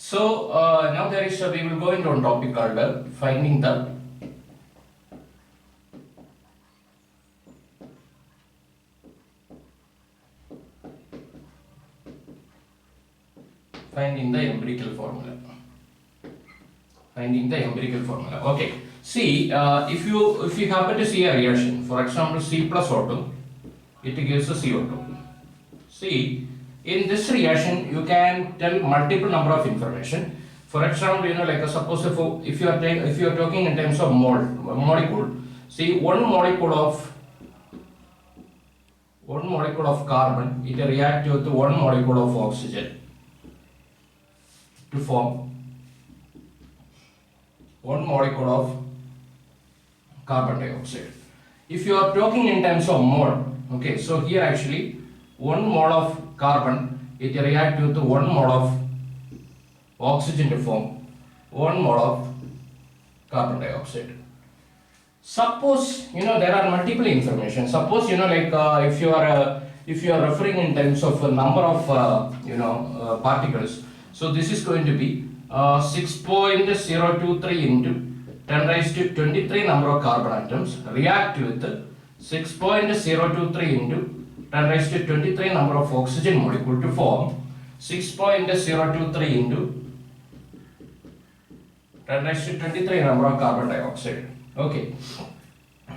So now there is we will go into a topic called finding the empirical formula. Finding the empirical formula. Okay. See, if you happen to see a reaction, for example, C plus O2, it gives a CO2. See, in this reaction, you can tell multiple number of information. For example, like suppose if you are talking in terms of molecule, see one molecule of carbon, it reacts with one molecule of oxygen to form one molecule of carbon dioxide. If you are talking in terms of mole, okay, so here actually one mole of carbon, it reacts with one mole of oxygen to form one mole of carbon dioxide. Suppose there are multiple information. Suppose if you are referring in terms of a number of particles, so this is going to be 6.023 into 10 raised to 23 number of carbon atoms react with 6.023 into 10 raised to 23 number of oxygen molecule to form 6.023 into 10 raised to 23 number of carbon dioxide. Okay.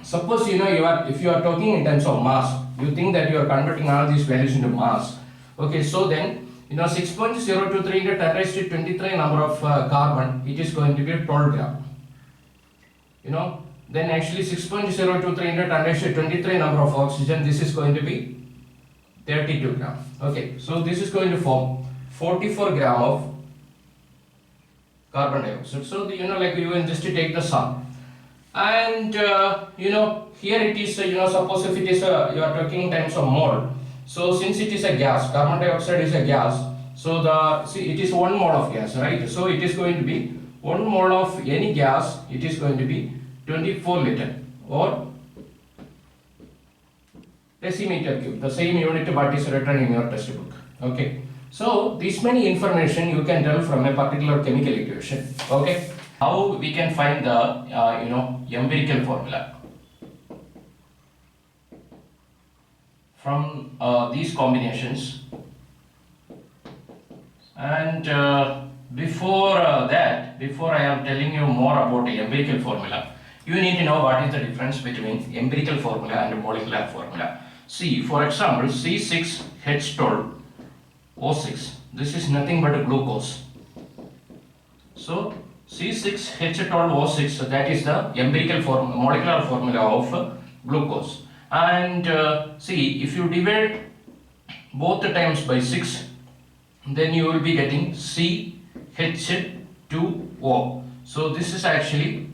Suppose if you are talking in terms of mass, you think that you are converting all these values into mass. Okay, so then 6.023 into 10 raised to 23 number of carbon, it is going to be 12 gram. Then actually 6.023 into 10 raised to 23 number of oxygen, this is going to be 32 gram. Okay, so this is going to form 44 gram of carbon dioxide. So you can just take the sum, and here it is suppose if it is you are talking in terms of mole. So since it is a gas, carbon dioxide is a gas, so it is one mole of gas, right? So it is going to be one mole of any gas, it is going to be 24 liter or decimeter cube, the same unit what is written in your textbook. Okay, so this many information you can tell from a particular chemical equation. Okay, how we can find the empirical formula from these combinations. And before I am telling you more about the empirical formula, you need to know what is the difference between empirical formula and molecular formula. See, for example, C6H12O6, this is nothing but a glucose. So C6H12O6, that is the molecular formula of glucose. And see, if you divide both the times by 6, then you will be getting CH2O. So this is actually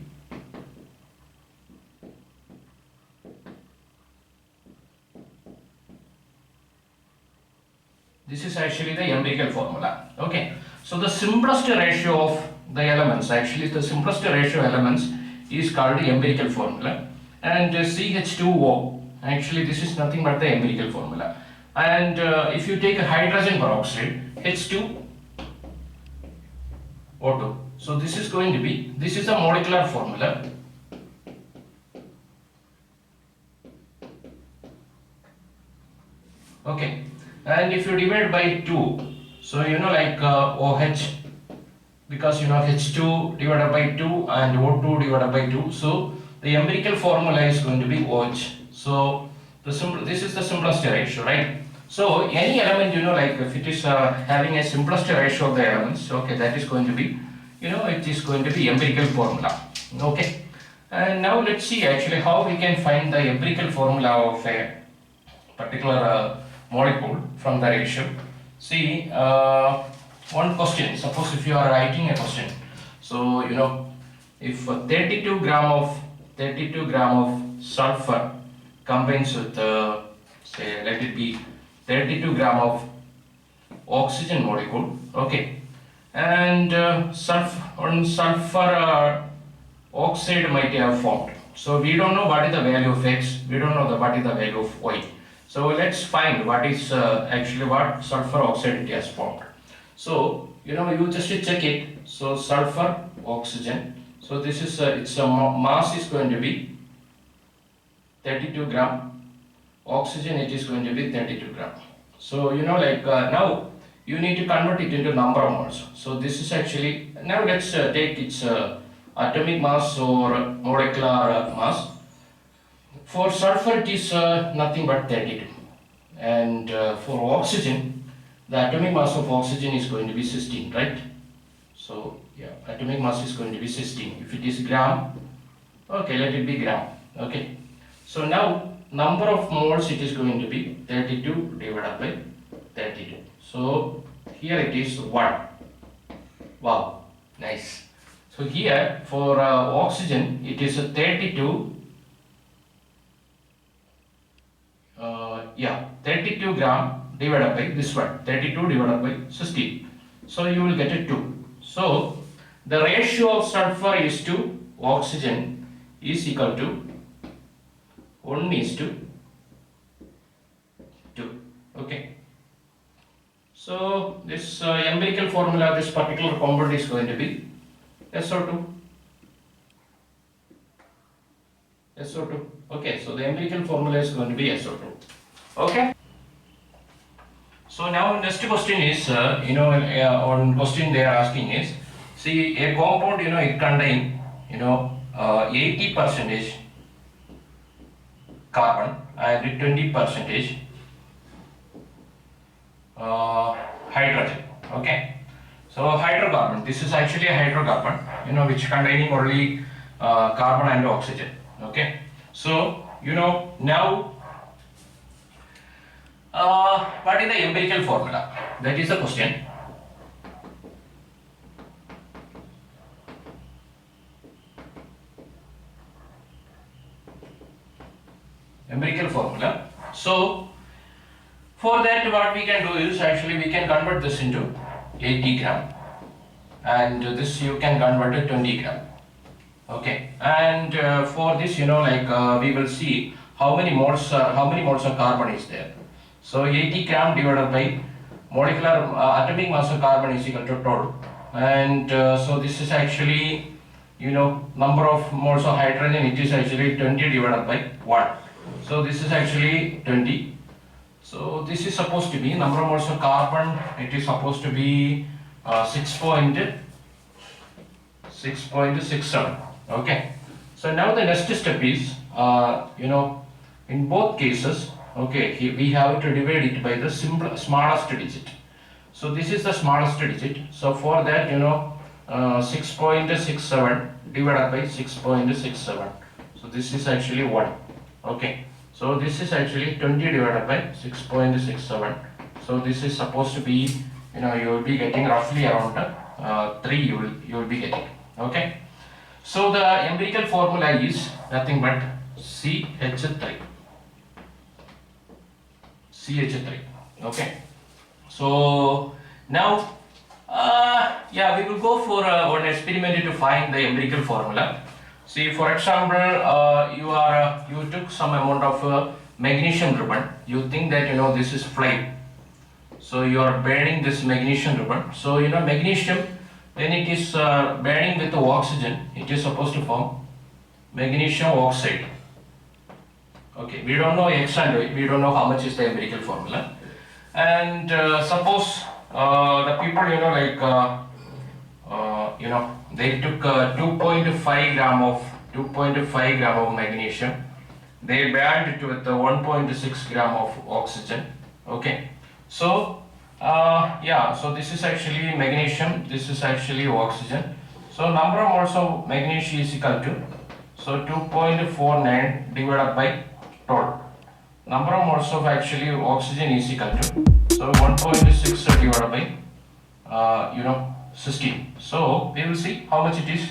the empirical formula. Okay, so the simplest ratio of the elements, is called the empirical formula, and CH2O, actually this is nothing but the empirical formula. And if you take a hydrogen peroxide, H2O2, so this is going to be, this is the molecular formula. Okay, and if you divide by 2, so OH, because H2 divided by 2 and O2 divided by 2, so the empirical formula is going to be OH. So this is the simplest ratio, right? So any element, if it is having a simplest ratio of the elements, okay, that is going to be, it is going to be empirical formula. Okay, and now let's see actually how we can find the empirical formula of a particular molecule from the ratio. See, one question, suppose if you are writing a question, so if 32 gram of sulfur combines with say let it be 32 gram of oxygen molecule, okay, and sulfur oxide might have formed. So we don't know what is the value of X, we don't know what is the value of Y. So let's find what is actually what sulfur oxide it has formed. So you just check it. So sulfur, oxygen. So this is its mass is going to be 32 gram. Oxygen, it is going to be 32 gram. So now you need to convert it into number of moles. So this is actually, now let's take its atomic mass or molecular mass. For sulfur it is nothing but 32, and for oxygen the atomic mass of oxygen is going to be 16, right? So yeah, atomic mass is going to be 16. If it is gram, okay, let it be gram. Okay, so now number of moles, it is going to be 32 divided by 32. So here it is 1. Wow, nice. So here for oxygen it is 32, 32 gram divided by this one, 32 divided by 16. So you will get a 2. So the ratio of sulfur is to oxygen is equal to 1 is to 2. Okay. So this empirical formula, this particular compound is going to be SO2. SO2. Okay, so the empirical formula is going to be SO2. Okay. So now next question is, on question they are asking is, see a compound, it contain, 80 percentage carbon and 20 percentage hydrogen. Okay. So hydrocarbon, this is actually a hydrocarbon, which containing only carbon and oxygen. Okay. So now what is the empirical formula? That is the question. Empirical formula. So for that, what we can do is actually we can convert this into 80 gram, and this you can convert to 20 gram. Okay, and for this, we will see how many moles of carbon is there. So 80 gram divided by molecular atomic mass of carbon is equal to 12, and so this is actually, number of moles of hydrogen, it is actually 20 divided by 1. So this is actually 20. So this is supposed to be number of moles of carbon, it is supposed to be 6.67. Okay. So now the next step is, in both cases, okay, we have to divide it by the smallest digit. So this is the smallest digit. So for that, 6.67 divided by 6.67. So this is actually 1. Okay. So this is actually 20 divided by 6.67. So this is supposed to be, you will be getting roughly around 3 you will be getting. Okay. So the empirical formula is nothing but CH3. CH3. Okay. So now, we will go for one experiment to find the empirical formula. See, for example, you took some amount of magnesium ribbon. You think that this is flame. So you are burning this magnesium ribbon. So magnesium, when it is burning with the oxygen, it is supposed to form magnesium oxide. Okay, we don't know X and Y, we don't know how much is the empirical formula. And suppose the people, they took 2.5 gram of magnesium. They burned it with 1.6 gram of oxygen. Okay, so so this is actually magnesium, this is actually oxygen. So number of moles of magnesium is equal to, so 2.49 divided by 12. Number of moles of actually oxygen is equal to, so 1.6 divided by 16. So we will see how much it is.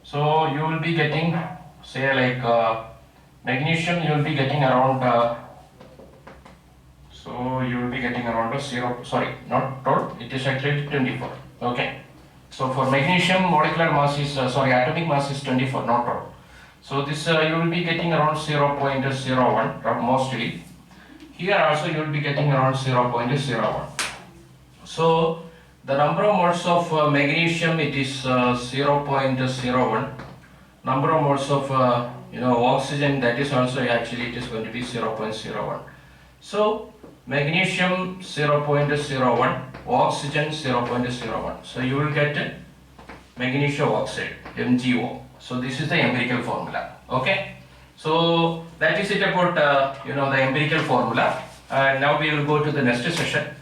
So you will be getting, say magnesium, you will be getting around not 12, it is actually 24. Okay. So for magnesium molecular mass is atomic mass is 24, not 12. So this you will be getting around 0.01 mostly. Here also you will be getting around 0.01. So The number of moles of magnesium, it is 0.01. Number of moles of oxygen, that is also actually it is going to be 0.01. So magnesium 0.01, oxygen 0.01. So you will get magnesium oxide, MgO. So this is the empirical formula. Okay. So that is it about the empirical formula. And now we will go to the next session.